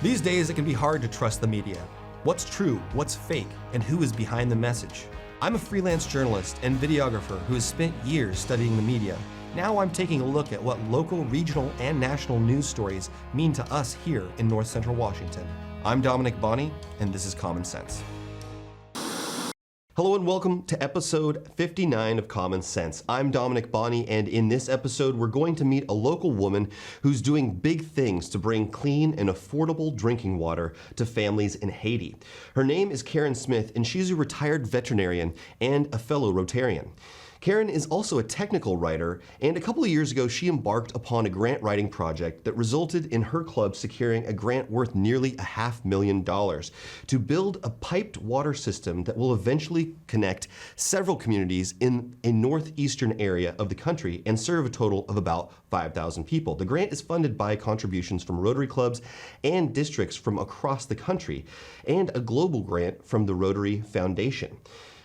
These days, it can be hard to trust the media. What's true, what's fake, and who is behind the message? I'm a freelance journalist and videographer who has spent years studying the media. Now I'm taking a look at what local, regional, and national news stories mean to us here in North Central Washington. I'm Dominick Bonny, and this is Common Sense. Hello and welcome to episode 59 of Common Sense. I'm Dominick Bonny, and in this episode, we're going to meet a local woman who's doing big things to bring clean and affordable drinking water to families in Haiti. Her name is Carin Smith, and she's a retired veterinarian and a fellow Rotarian. Carin is also a technical writer, and a couple of years ago, she embarked upon a grant writing project that resulted in her club securing a grant worth nearly $500,000 to build a piped water system that will eventually connect several communities in a northeastern area of the country and serve a total of about 5,000 people. The grant is funded by contributions from Rotary clubs and districts from across the country, and a global grant from the Rotary Foundation.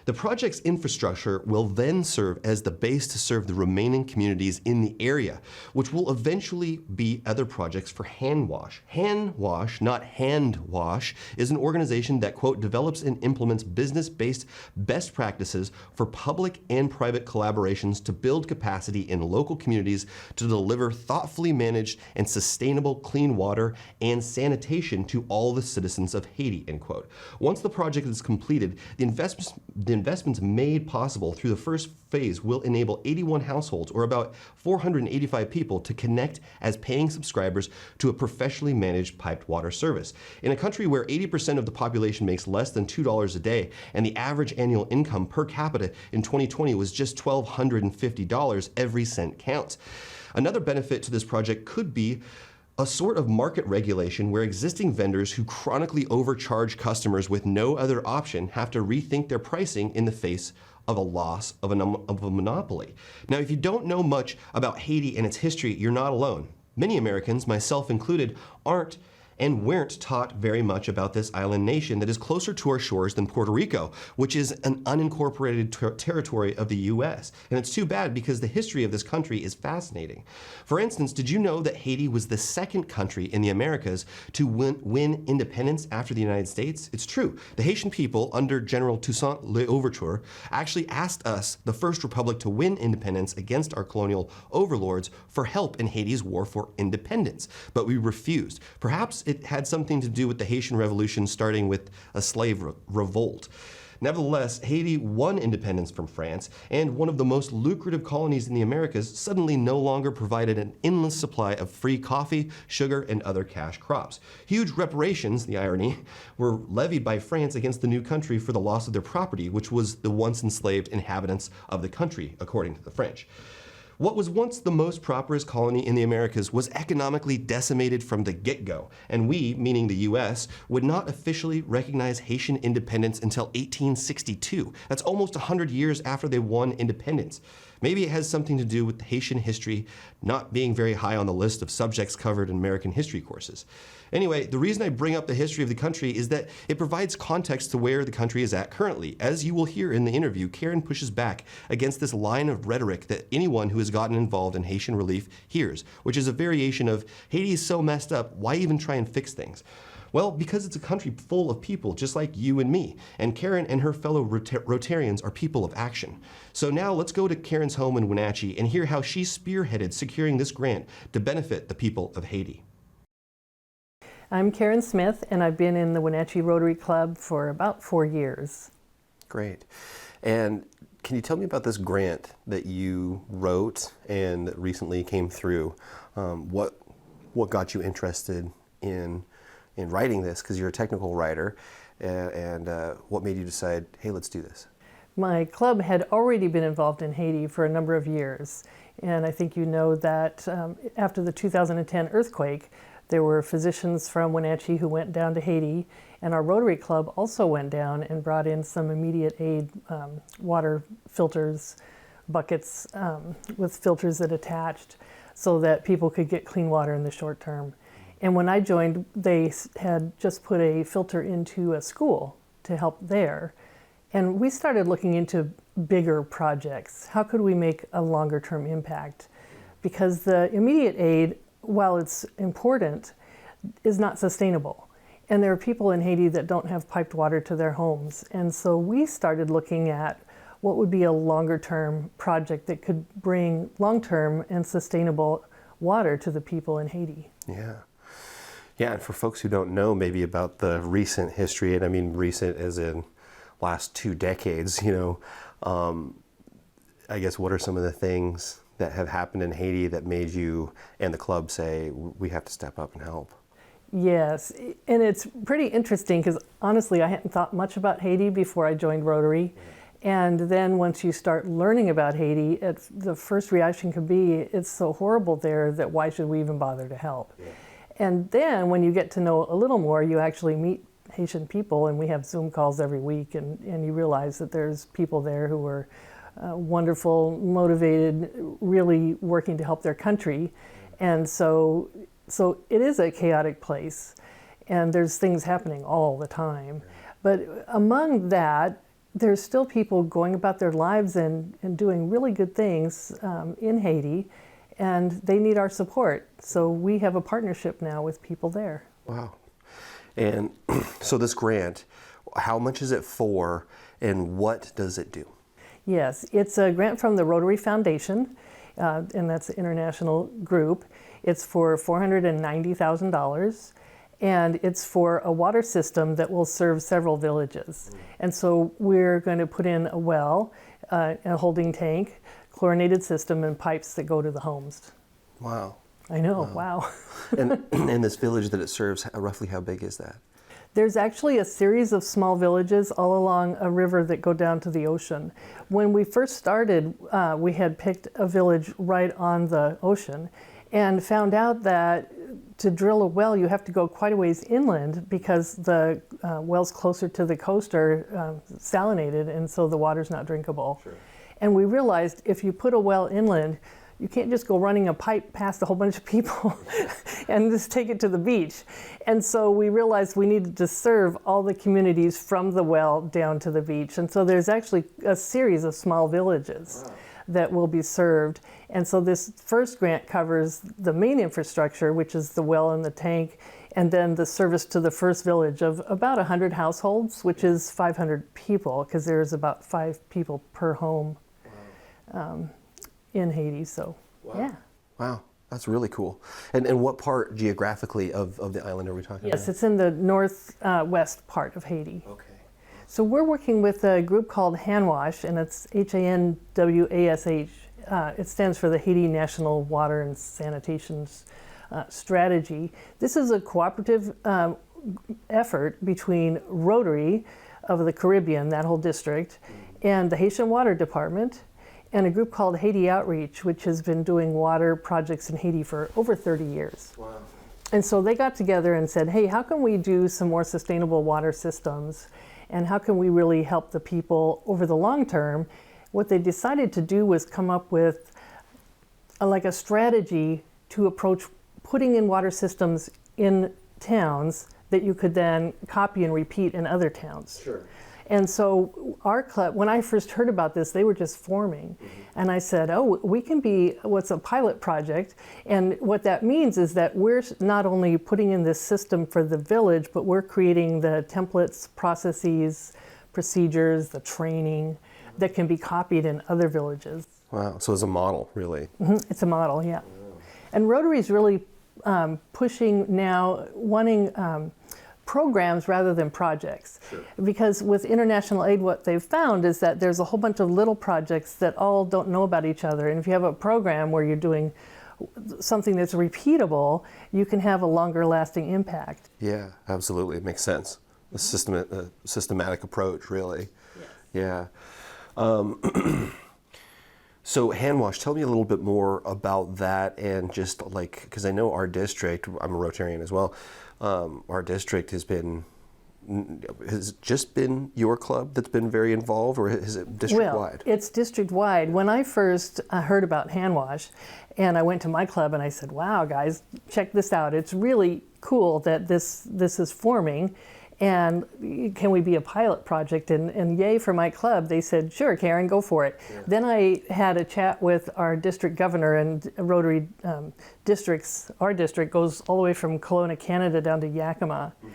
The project's infrastructure will then serve as the base to serve the remaining communities in the area, which will eventually be other projects for Hanwash. Hanwash, not Handwash, is an organization that, quote, develops and implements business-based best practices for public and private collaborations to build capacity in local communities to deliver thoughtfully managed and sustainable clean water and sanitation to all the citizens of Haiti, end quote. Once the project is completed, the investments made possible through the first phase will enable 81 households, or about 485 people, to connect as paying subscribers to a professionally managed piped water service. In a country where 80% of the population makes less than $2 a day, and the average annual income per capita in 2020 was just $1,250, every cent counts. Another benefit to this project could be a sort of market regulation where existing vendors who chronically overcharge customers with no other option have to rethink their pricing in the face of a loss of a monopoly. Now, if you don't know much about Haiti and its history, you're not alone. Many Americans, myself included, aren't and weren't taught very much about this island nation that is closer to our shores than Puerto Rico, which is an unincorporated territory of the U.S. And it's too bad because the history of this country is fascinating. For instance, did you know that Haiti was the second country in the Americas to win independence after the United States? It's true. The Haitian people, under General Toussaint Louverture, actually asked us, the first republic to win independence against our colonial overlords, for help in Haiti's war for independence. But we refused. Perhaps it had something to do with the Haitian Revolution starting with a slave revolt. Nevertheless, Haiti won independence from France, and one of the most lucrative colonies in the Americas suddenly no longer provided an endless supply of free coffee, sugar, and other cash crops. Huge reparations, the irony, were levied by France against the new country for the loss of their property, which was the once enslaved inhabitants of the country, according to the French. What was once the most prosperous colony in the Americas was economically decimated from the get-go, and we, meaning the U.S., would not officially recognize Haitian independence until 1862. That's almost 100 years after they won independence. Maybe it has something to do with Haitian history not being very high on the list of subjects covered in American history courses. Anyway, the reason I bring up the history of the country is that it provides context to where the country is at currently. As you will hear in the interview, Carin pushes back against this line of rhetoric that anyone who has gotten involved in Haitian relief hears, which is a variation of, Haiti is so messed up, why even try and fix things? Well, because it's a country full of people just like you and me, and Carin and her fellow Rotarians are people of action. So now let's go to Carin's home in Wenatchee and hear how she spearheaded securing this grant to benefit the people of Haiti. I'm Carin Smith, and I've been in the Wenatchee Rotary Club for about 4 years. Great. And can you tell me about this grant that you wrote and that recently came through? What got you interested in writing this, because you're a technical writer, and what made you decide, hey, let's do this? My club had already been involved in Haiti for a number of years, and I think you know that after the 2010 earthquake, there were physicians from Wenatchee who went down to Haiti, and our Rotary Club also went down and brought in some immediate aid water filters, buckets with filters that attached so that people could get clean water in the short term. And when I joined, they had just put a filter into a school to help there. And we started looking into bigger projects. How could we make a longer term impact? Because the immediate aid, while it's important, is not sustainable. And there are people in Haiti that don't have piped water to their homes. And so we started looking at what would be a longer term project that could bring long-term and sustainable water to the people in Haiti. Yeah. Yeah, and for folks who don't know maybe about the recent history, and I mean recent as in last 2 decades, I guess what are some of the things that have happened in Haiti that made you and the club say, we have to step up and help? Yes, and it's pretty interesting because honestly, I hadn't thought much about Haiti before I joined Rotary. And then once you start learning about Haiti, the first reaction could be, it's so horrible there that why should we even bother to help? Yeah. And then when you get to know a little more, you actually meet Haitian people, and we have Zoom calls every week, and you realize that there's people there who are wonderful, motivated, really working to help their country. And so it is a chaotic place, and there's things happening all the time. But among that, there's still people going about their lives and doing really good things in Haiti, and they need our support. So we have a partnership now with people there. Wow. And so this grant, how much is it for, and what does it do? Yes, it's a grant from the Rotary Foundation, and that's an international group. It's for $490,000. And it's for a water system that will serve several villages. And so we're going to put in a well, a holding tank, chlorinated system, and pipes that go to the homes. Wow. I know, wow. And this village that it serves, roughly how big is that? There's actually a series of small villages all along a river that go down to the ocean. When we first started, we had picked a village right on the ocean and found out that to drill a well, you have to go quite a ways inland because the wells closer to the coast are salinated, and so the water's not drinkable. Sure. And we realized if you put a well inland, you can't just go running a pipe past a whole bunch of people and just take it to the beach. And so we realized we needed to serve all the communities from the well down to the beach. And so there's actually a series of small villages. Wow. That will be served. And so this first grant covers the main infrastructure, which is the well and the tank, and then the service to the first village of about 100 households, which is 500 people, because there's about 5 people per home. Wow. In Haiti. So, wow. Yeah. Wow, that's really cool. And what part geographically of the island are we talking about? Yes, it's in the northwest part of Haiti. Okay. So we're working with a group called Hanwash, and it's Hanwash. It stands for the Haiti National Water and Sanitation Strategy. This is a cooperative effort between Rotary of the Caribbean, that whole district, and the Haitian Water Department, and a group called Haiti Outreach, which has been doing water projects in Haiti for over 30 years. Wow. And so they got together and said, hey, how can we do some more sustainable water systems? And how can we really help the people over the long term? What they decided to do was come up with a strategy to approach putting in water systems in towns that you could then copy and repeat in other towns. Sure. And so our club, when I first heard about this, they were just forming. Mm-hmm. And I said, oh, we can be what's a pilot project. And what that means is that we're not only putting in this system for the village, but we're creating the templates, processes, procedures, the training that can be copied in other villages. Wow, so it's a model, really. Mm-hmm. It's a model, yeah. And Rotary is really pushing now, wanting programs rather than projects. Sure. Because with international aid, what they've found is that there's a whole bunch of little projects that all don't know about each other. And if you have a program where you're doing something that's repeatable, you can have a longer lasting impact. Yeah, absolutely. It makes sense. A systematic approach, really. Yes. Yeah. So Hanwash, tell me a little bit more about that, and just because I know our district, I'm a Rotarian as well, our district has just been your club that's been very involved, or is it district-wide? Well, it's district-wide. When I first heard about Hanwash, and I went to my club and I said, wow, guys, check this out. It's really cool that this is forming. And can we be a pilot project? And yay for my club. They said, sure, Carin, go for it. Yeah. Then I had a chat with our district governor and Rotary districts. Our district goes all the way from Kelowna, Canada down to Yakima. Mm-hmm.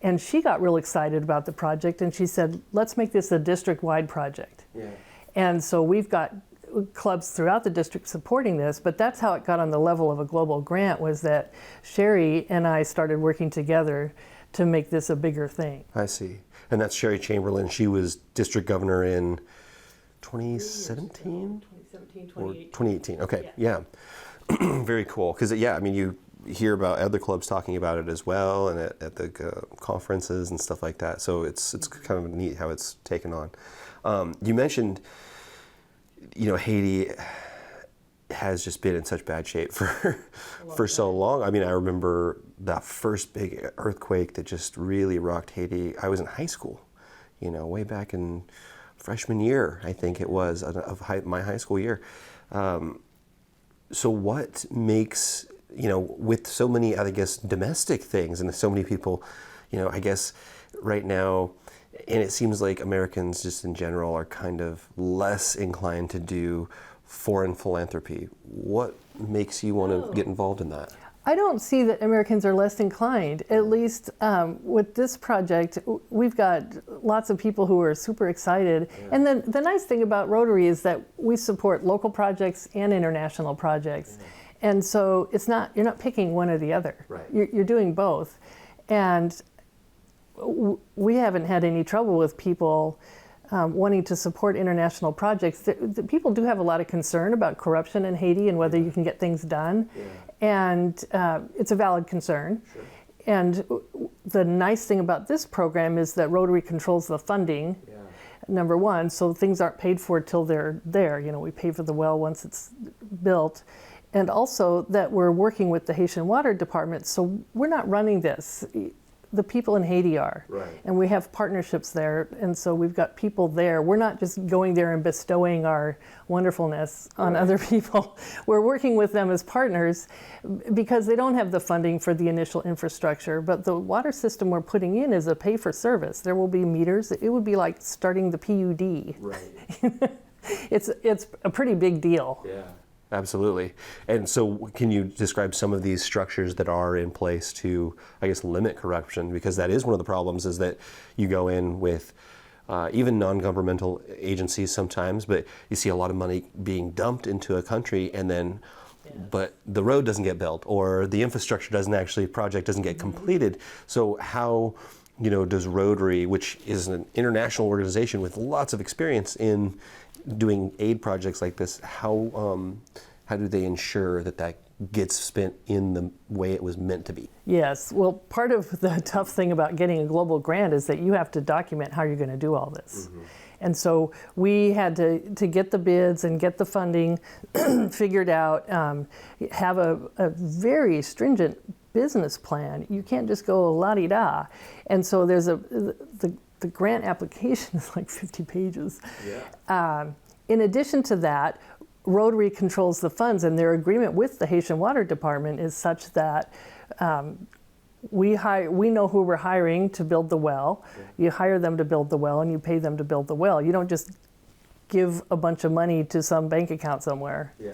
And she got real excited about the project, and she said, let's make this a district-wide project. Yeah. And so we've got clubs throughout the district supporting this, but that's how it got on the level of a global grant, was that Sherry and I started working together to make this a bigger thing. I see. And that's Sherry Chamberlain. She was district governor in 2017? 2017, or 2018. Okay, yeah. Very cool. Because, yeah, I mean, you hear about other clubs talking about it as well, and at the conferences and stuff like that. So it's kind of neat how it's taken on. You mentioned, Haiti has just been in such bad shape for so long. I mean, I remember that first big earthquake that just really rocked Haiti. I was in high school, way back in freshman year, I think it was, of my high school year. So what makes, with so many, I guess, domestic things and so many people, I guess right now, and it seems like Americans just in general are kind of less inclined to do foreign philanthropy. What makes you want to get involved in that? I don't see that Americans are less inclined. At least with this project, we've got lots of people who are super excited. Yeah. And then the nice thing about Rotary is that we support local projects and international projects. Yeah. And so you're not picking one or the other. Right. You're doing both. And we haven't had any trouble with people wanting to support international projects. The people do have a lot of concern about corruption in Haiti and whether you can get things done. Yeah. And it's a valid concern. Sure. And the nice thing about this program is that Rotary controls the funding, number one, so things aren't paid for till they're there. We pay for the well once it's built. And also that we're working with the Haitian Water Department, so we're not running this. The people in Haiti are. Right. And we have partnerships there, and so we've got people there. We're not just going there and bestowing our wonderfulness on other people. We're working with them as partners because they don't have the funding for the initial infrastructure, but the water system we're putting in is a pay-for-service. There will be meters. It would be like starting the PUD. Right. It's a pretty big deal. Yeah. Absolutely. And so can you describe some of these structures that are in place to, I guess, limit corruption? Because that is one of the problems, is that you go in with even non-governmental agencies sometimes, but you see a lot of money being dumped into a country, and then but the road doesn't get built, or the infrastructure project doesn't get completed. So how, does Rotary, which is an international organization with lots of experience in doing aid projects like this, how do they ensure that gets spent in the way it was meant to be? Yes, well, part of the tough thing about getting a global grant is that you have to document how you're going to do all this. Mm-hmm. And so we had to get the bids and get the funding figured out, have a very stringent business plan. You can't just go la-di-da. And so there's the grant application is like 50 pages. Yeah. In addition to that, Rotary controls the funds, and their agreement with the Haitian Water Department is such that we know who we're hiring to build the well. Yeah. You hire them to build the well, and you pay them to build the well. You don't just give a bunch of money to some bank account somewhere. Yeah.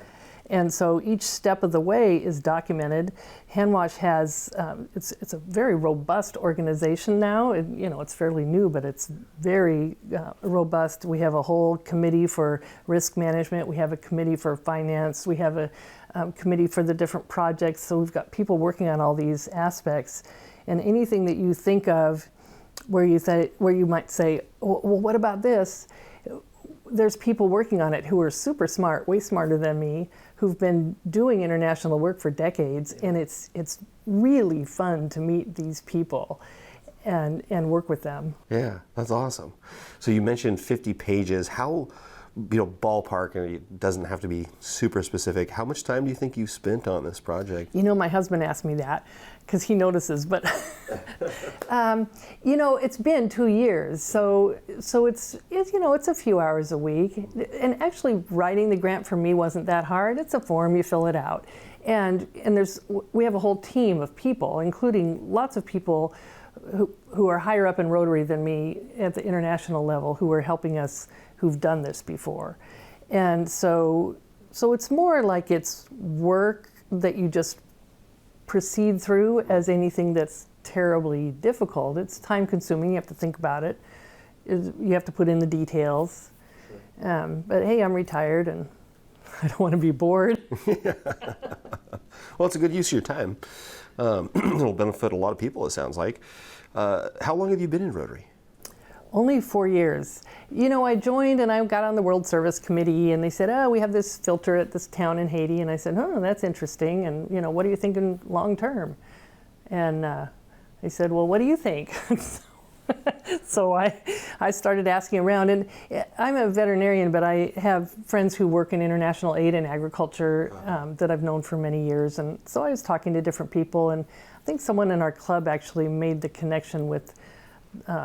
And so each step of the way is documented. Hanwash has, it's a very robust organization now. It's fairly new, but it's very robust. We have a whole committee for risk management. We have a committee for finance. We have a committee for the different projects. So we've got people working on all these aspects. And anything that you think of where you might say, well, what about this? There's people working on it who are super smart, way smarter than me, who've been doing international work for decades, and it's really fun to meet these people and work with them. Yeah, that's awesome. So you mentioned 50 pages. How, ballpark, and it doesn't have to be super specific, how much time do you think you spent on this project? My husband asked me that because he notices, but it's been 2 years, so it's a few hours a week. And actually writing the grant for me wasn't that hard. It's a form, you fill it out. And we have a whole team of people, including lots of people who are higher up in Rotary than me at the international level, who are helping us, who've done this before. And so it's more like it's work that you just proceed through as anything that's terribly difficult. It's time consuming, you have to think about it. You have to put in the details. But hey, I'm retired and I don't want to be bored. Well, it's a good use of your time. It'll benefit a lot of people, it sounds like. How long have you been in Rotary? Only 4 years. You know, I joined and I got on the World Service Committee and they said, oh, we have this filter at this town in Haiti. And I said, oh, that's interesting. And, you know, what are you thinking long term? And they said, well, what do you think? So I started asking around. And I'm a veterinarian, but I have friends who work in international aid and agriculture that I've known for many years. And so I was talking to different people. And I think someone in our club actually made the connection with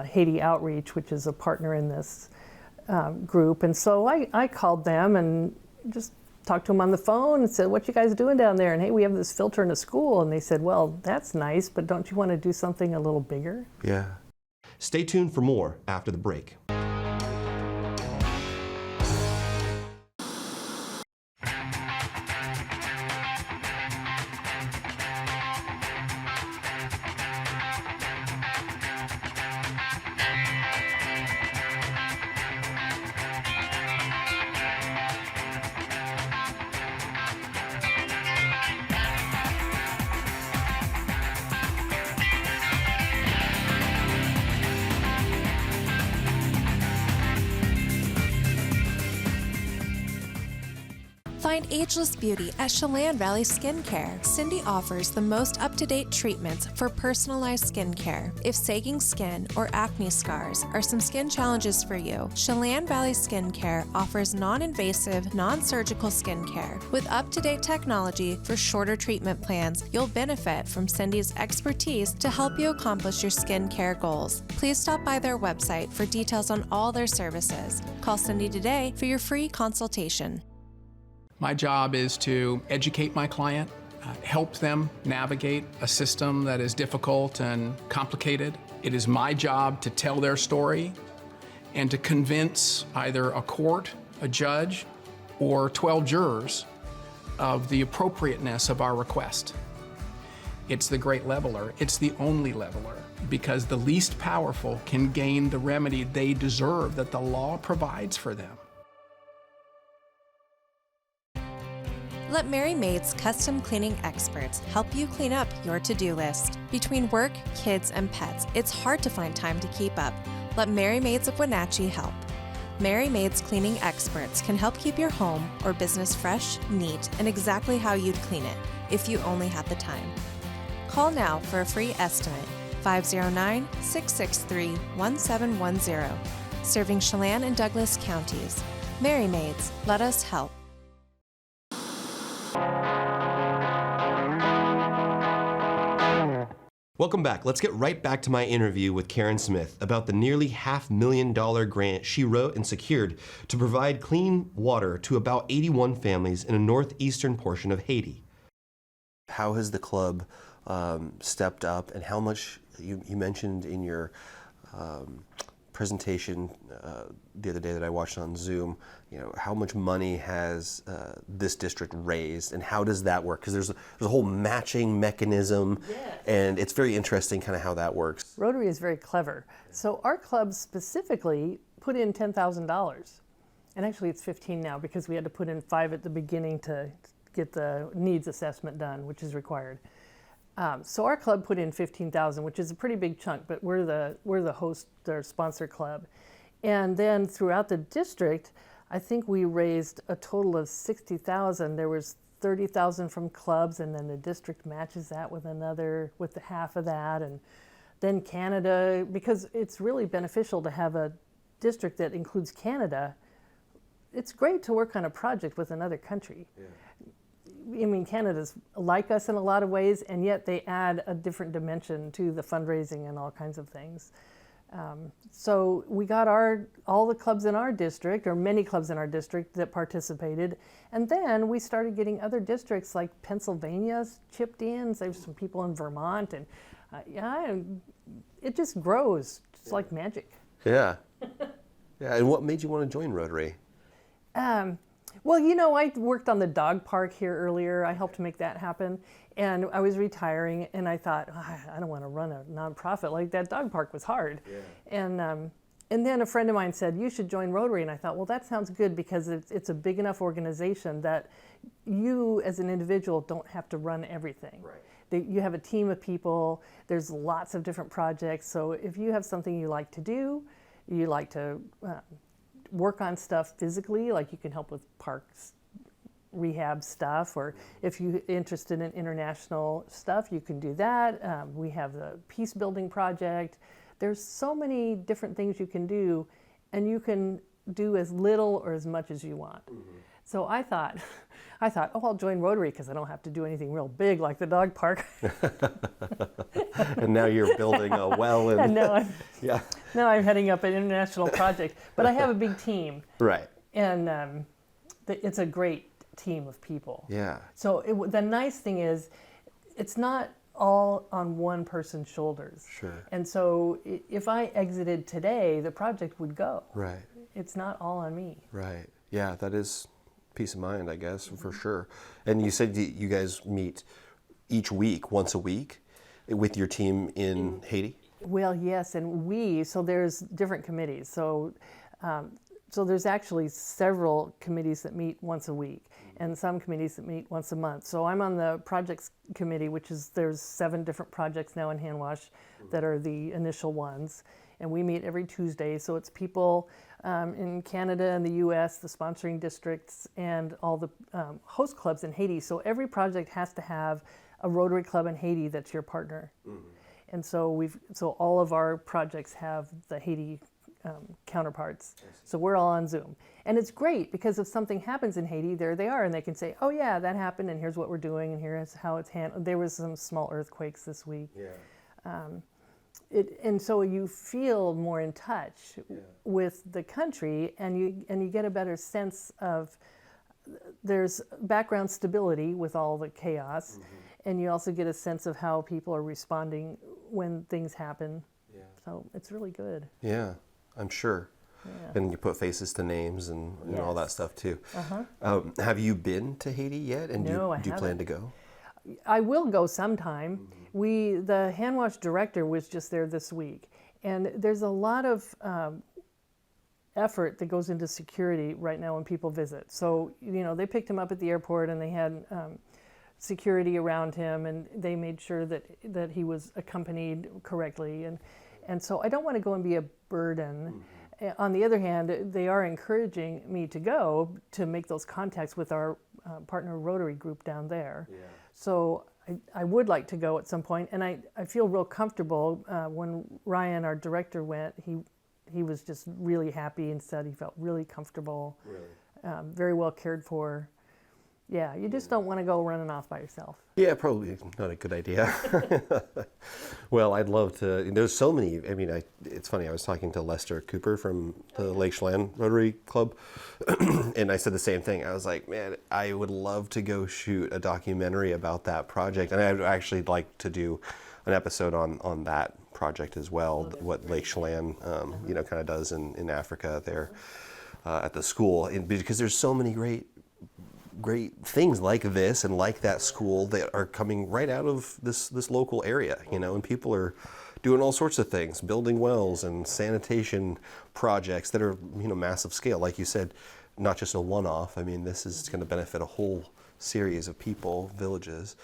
Haiti Outreach, which is a partner in this group. And so I called them and just talked to them on the phone and said, what you guys doing down there? And hey, we have this filter in a school. And they said, well, that's nice, but don't you want to do something a little bigger? Yeah. Stay tuned for more after the break. Find ageless beauty at Chelan Valley Skincare. Cindy offers the most up-to-date treatments for personalized skincare. If sagging skin or acne scars are some skin challenges for you, Chelan Valley Skincare offers non-invasive, non-surgical skincare. With up-to-date technology for shorter treatment plans, you'll benefit from Cindy's expertise to help you accomplish your skincare goals. Please stop by their website for details on all their services. Call Cindy today for your free consultation. My job is to educate my client, help them navigate a system that is difficult and complicated. It is my job to tell their story and to convince either a court, a judge, or 12 jurors of the appropriateness of our request. It's the great leveler. It's the only leveler, because the least powerful can gain the remedy they deserve that the law provides for them. Let Mary Maid's custom cleaning experts help you clean up your to-do list. Between work, kids, and pets, it's hard to find time to keep up. Let Mary Maids of Wenatchee help. Mary Maid's cleaning experts can help keep your home or business fresh, neat, and exactly how you'd clean it, if you only had the time. Call now for a free estimate, 509-663-1710. Serving Chelan and Douglas counties. Mary Maids, let us help. Welcome back. Let's get right back to my interview with Carin Smith about the nearly $500,000 grant she wrote and secured to provide clean water to about 81 families in a northeastern portion of Haiti. How has the club stepped up, and how much, you mentioned in your presentation the other day that I watched on Zoom, you know, how much money has this district raised, and how does that work? Because there's a whole matching mechanism, yes. And it's very interesting kind of how that works. Rotary is very clever. So our club specifically put in $10,000, and actually it's 15 now because we had to put in 5 at the beginning to get the needs assessment done, which is required. So our club put in $15,000, which is a pretty big chunk, but we're the host or sponsor club. And then throughout the district, I think we raised a total of $60,000. There was $30,000 from clubs, and then the district matches that with with the half of that, and then Canada, because it's really beneficial to have a district that includes Canada. It's great to work on a project with another country. Yeah. I mean, Canada's like us in a lot of ways, and yet they add a different dimension to the fundraising and all kinds of things. So we got all the clubs in our district, or many clubs in our district that participated, and then we started getting other districts like Pennsylvania chipped in. There's some people in Vermont, and It just grows. It's like magic. Yeah. Yeah. And what made you want to join Rotary? Well, you know, I worked on the dog park here earlier. I helped make that happen. And I was retiring, and I thought, I don't want to run a nonprofit. Like, that dog park was hard. Yeah. And then a friend of mine said, you should join Rotary. And I thought, well, that sounds good, because it's a big enough organization that you as an individual don't have to run everything. Right. You have a team of people. There's lots of different projects. So if you have something you like to do, you like to work on stuff physically, like you can help with parks rehab stuff, or if you're interested in international stuff, you can do that. We have the peace building project. There's so many different things you can do, and you can do as little or as much as you want. Mm-hmm. So I thought, oh, I'll join Rotary because I don't have to do anything real big like the dog park. And now you're building a well. And now I'm heading up an international project. But I have a big team. Right. And it's a great team of people. Yeah. So the nice thing is, it's not all on one person's shoulders. Sure. And so if I exited today, the project would go. Right. It's not all on me. Right. Yeah, that is peace of mind, I guess, for sure. And you said you guys meet each week, once a week, with your team in Haiti? Well, yes, and so there's different committees. So there's actually several committees that meet once a week, and some committees that meet once a month. So I'm on the projects committee, there's 7 different projects now in Hanwash that are the initial ones. And we meet every Tuesday. So it's people in Canada and the US, the sponsoring districts, and all the host clubs in Haiti. So every project has to have a Rotary Club in Haiti that's your partner. Mm-hmm. And so all of our projects have the Haiti counterparts. So we're all on Zoom. And it's great, because if something happens in Haiti, there they are, and they can say, oh yeah, that happened, and here's what we're doing, and here's how it's handled. There was some small earthquakes this week. Yeah. And so you feel more in touch with the country, and you get a better sense of, there's background stability with all the chaos, and you also get a sense of how people are responding when things happen. Yeah. So it's really good. Yeah, I'm sure. Yeah. And you put faces to names and all that stuff too. Uh-huh. Have you been to Haiti yet? And no, do you plan to go? I will go sometime. The Hanwash director was just there this week, and there's a lot of effort that goes into security right now when people visit. So, they picked him up at the airport, and they had security around him, and they made sure that he was accompanied correctly. And so I don't want to go and be a burden. On the other hand, they are encouraging me to go to make those contacts with our partner Rotary group down there. Yeah. So I would like to go at some point, and I feel real comfortable. When Ryan, our director, went, he was just really happy and said he felt really comfortable, very well cared for. Yeah, you just don't want to go running off by yourself. Yeah, probably not a good idea. Well, I'd love to. There's so many. I mean, it's funny. I was talking to Lester Cooper from the Lake Chelan Rotary Club, and I said the same thing. I was like, man, I would love to go shoot a documentary about that project, and I'd actually like to do an episode on that project as well, what Lake Chelan, kind of does in Africa there at the school, because there's so many great things like this and like that school that are coming right out of this local area, and people are doing all sorts of things, building wells and sanitation projects that are, massive scale. Like you said, not just a one-off. I mean, this is going to benefit a whole series of people, villages.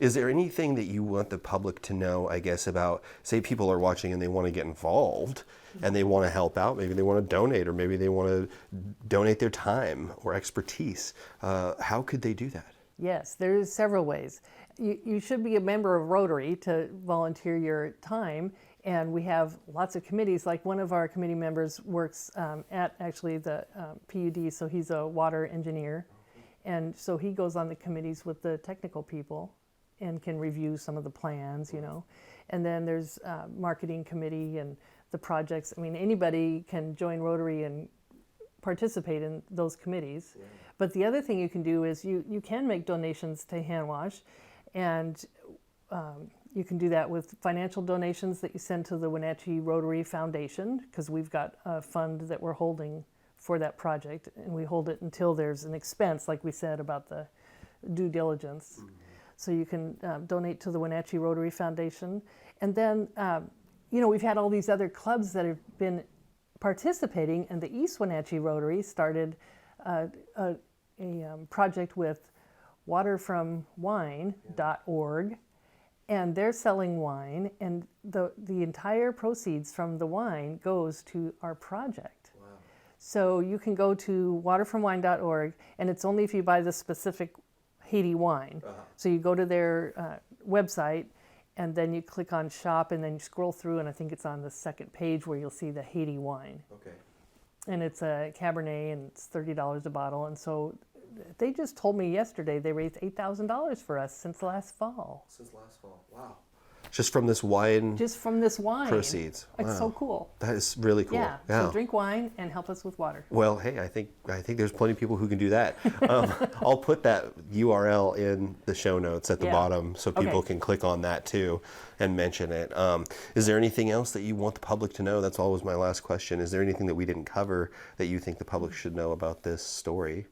Is there anything that you want the public to know, I guess, about, say people are watching and they want to get involved and they want to help out, maybe they want to donate, or maybe they want to donate their time or expertise. How could they do that? Yes, there's several ways. You should be a member of Rotary to volunteer your time, and we have lots of committees. Like one of our committee members works at actually the PUD, so he's a water engineer, and so he goes on the committees with the technical people and can review some of the plans, And then there's marketing committee and the projects. I mean, anybody can join Rotary and participate in those committees. Yeah. But the other thing you can do is you can make donations to Hanwash, and You can do that with financial donations that you send to the Wenatchee Rotary Foundation, because we've got a fund that we're holding for that project, and we hold it until there's an expense, like we said about the due diligence. So you can donate to the Wenatchee Rotary Foundation. And then, we've had all these other clubs that have been participating, and the East Wenatchee Rotary started a project with waterfromwine.org, and they're selling wine, and the entire proceeds from the wine goes to our project. Wow. So you can go to waterfromwine.org, and it's only if you buy the specific Haiti wine. So you go to their website, and then you click on shop, and then you scroll through, and I think it's on the second page where you'll see the Haiti wine. Okay. And it's a Cabernet, and it's $30 a bottle, and so they just told me yesterday they raised $8,000 for us since last fall. Since last fall, wow. Just from this wine? Just from this wine. Proceeds. It's so cool. That is really cool. Yeah, so drink wine and help us with water. Well, hey, I think there's plenty of people who can do that. I'll put that URL in the show notes at the bottom so people can click on that too and mention it. Is there anything else that you want the public to know? That's always my last question. Is there anything that we didn't cover that you think the public should know about this story?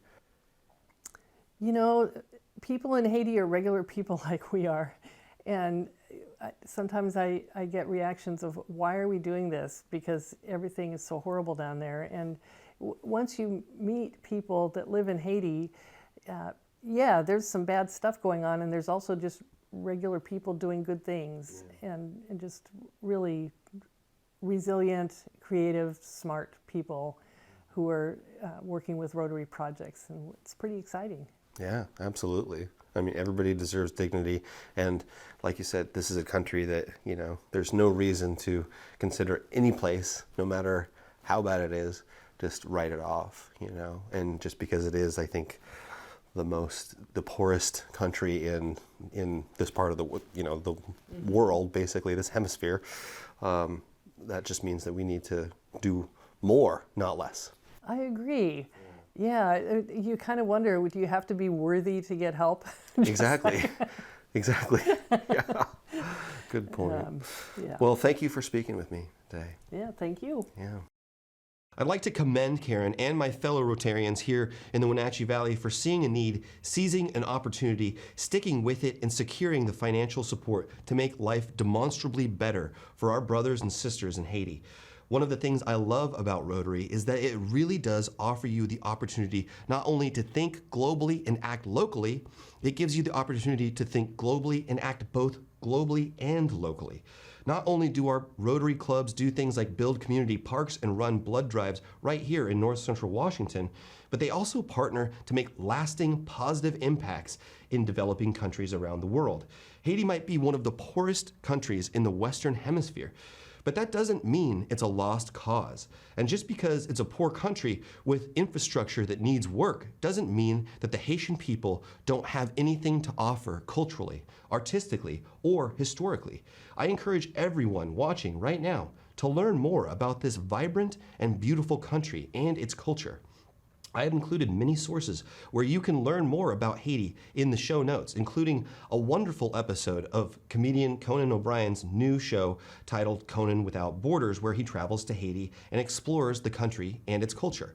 People in Haiti are regular people like we are. And sometimes I get reactions of, why are we doing this? Because everything is so horrible down there. And once you meet people that live in Haiti, there's some bad stuff going on, and there's also just regular people doing good things, and just really resilient, creative, smart people who are working with Rotary projects, and it's pretty exciting. Yeah, absolutely. I mean, everybody deserves dignity, and like you said, this is a country that, there's no reason to consider any place, no matter how bad it is, just write it off, and just because it is, I think, the poorest country in this part of the world, basically this hemisphere, that just means that we need to do more, not less. I agree. Yeah, you kind of wonder, do you have to be worthy to get help? Exactly. Exactly. Yeah. Good point. Well, thank you for speaking with me today. Yeah, thank you. Yeah. I'd like to commend Carin and my fellow Rotarians here in the Wenatchee Valley for seeing a need, seizing an opportunity, sticking with it, and securing the financial support to make life demonstrably better for our brothers and sisters in Haiti. One of the things I love about Rotary is that it really does offer you the opportunity not only to think globally and act locally, it gives you the opportunity to think globally and act both globally and locally. Not only do our Rotary clubs do things like build community parks and run blood drives right here in North Central Washington, but they also partner to make lasting positive impacts in developing countries around the world. Haiti might be one of the poorest countries in the Western Hemisphere, but that doesn't mean it's a lost cause. And just because it's a poor country with infrastructure that needs work doesn't mean that the Haitian people don't have anything to offer culturally, artistically, or historically. I encourage everyone watching right now to learn more about this vibrant and beautiful country and its culture. I have included many sources where you can learn more about Haiti in the show notes, including a wonderful episode of comedian Conan O'Brien's new show titled Conan Without Borders, where he travels to Haiti and explores the country and its culture.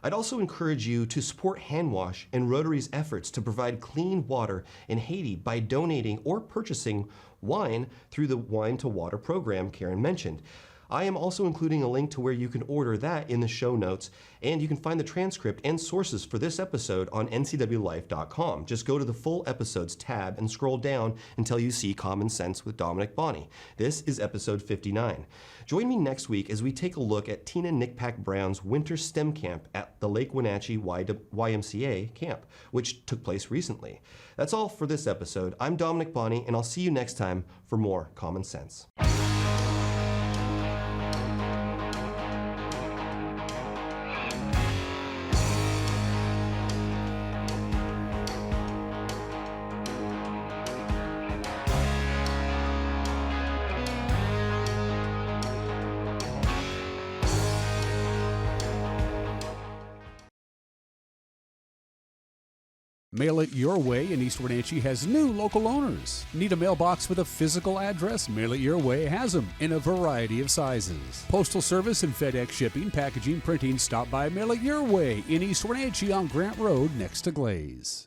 I'd also encourage you to support Hanwash and Rotary's efforts to provide clean water in Haiti by donating or purchasing wine through the Wine to Water program Carin mentioned. I am also including a link to where you can order that in the show notes, and you can find the transcript and sources for this episode on NCWLIFE.com. Just go to the full episodes tab and scroll down until you see Common Sense with Dominick Bonny. This is episode 59. Join me next week as we take a look at Tina Nickpack Brown's winter STEM camp at the Lake Wenatchee YMCA camp, which took place recently. That's all for this episode. I'm Dominick Bonny, and I'll see you next time for more Common Sense. Mail It Your Way in East Wenatchee has new local owners. Need a mailbox with a physical address? Mail It Your Way has them in a variety of sizes. Postal service and FedEx shipping, packaging, printing. Stop by Mail It Your Way in East Wenatchee on Grant Road next to Glaze.